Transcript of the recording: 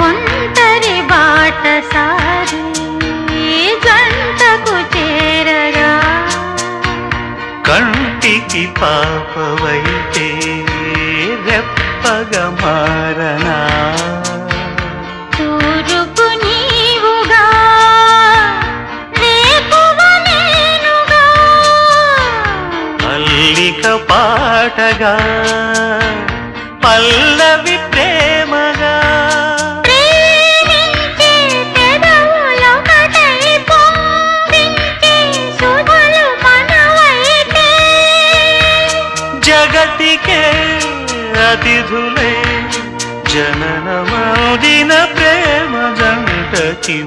ఒంటరి బాటసారి జంటకు చేరగా కంటికి పాపవైతే రెప్పగా మారనా తూరుపు నీవుగా రేపువ నేనుగా అల్లిక పాటగా పల్లవి ప్రేమగా ప్రేమించే పెదవులొకటై పొంగించే సుధలు మనవైతే జగతికే అతిథులే జననమౌదిన ప్రేమ జంటకి